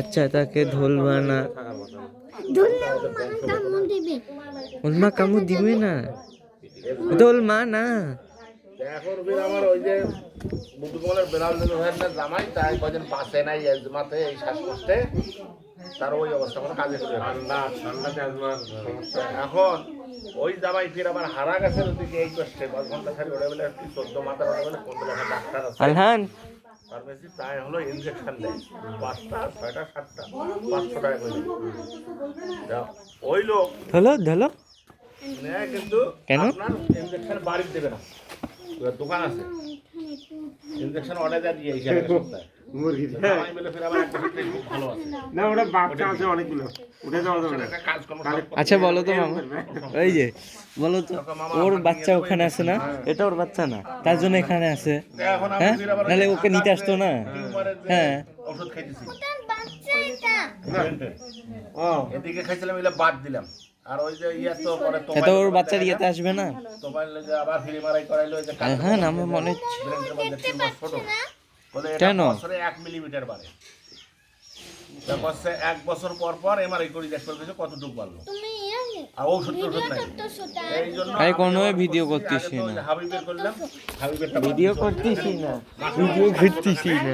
আচ্ছা তাকে ধরবা না, ওর মা কামড় দিবে না, ওটা ওর মা না। এখন আমার ওই যে মুকুটমলের বেলাল জামাই তাই কদিন বাঁচে নাই মাঠে এই শ্বাসকষ্টে, তার ওই অবস্থা কোনো কাজে করে এখন ওই জামাই ফির আবার হারা গেছে ওদিকে এই কষ্টে 10 ঘন্টা খালি ওটা বলে 14 মাথা ওটা বলে 15 লাখ ডাক্তার আছে আলহান ফার্মেসি, তাই হলো ইনজেকশন দেয় 5টা 6টা 7টা 500 টাকা করে ওই লোক ধলো ধলো নেয়, কিন্তু কেন? আপনার ইনজেকশন বাড়ি দেবে না, দোকান আছে ইনজেকশন অর্ডার দিয়ে হিসাবে সপ্তাহে মুরগি জামাই বলে ফির আবার এক বছর থেকে খুব ভালো আছে না, ওটা বাচ্চা আছে অনেকগুলো, উঠে যাওয়া যাবে না। একটা কাজকর্ম আচ্ছা বলো তো মামা, এই যে বলো তো, ওর বাচ্চা ওখানে আছে না, এটা ওর বাচ্চা না, তার জন্য এখানে আছে। এখন আমি হ্যাঁ ফির আবার নাহলে ওকে নিতে আসতো না। হ্যাঁ ওষুধ খাইতেছি ও এদিকে খাইছিলাম এগুলো বাদ দিলাম, আর ওই যে ইয়া তো পরে এটা ওর বাচ্চার ইয়েতে আসবে না। তোমার যে আবার ফ্রি মারাই করাইলো ওই যে হ্যাঁ আমার মনে হচ্ছে ব্রেনের মধ্যে টিউমার ছোট বলে এটা কেন? বছরে 1 মিলিমিটার বাড়ে, তা বছরে 1 বছর পর পর এমআরআই করে দেখতে হবে কতটুকু বাড়লো, আর ঔষধ টষধ নাই। এই জন্য আরে কোনো আমি ভিডিও ওষুধ করতেছি আগে তো ওই না, যে হাবিবের করলাম, হাবিবেরটা ভিডিও করতেছি না, ভিডিও করতেছি না।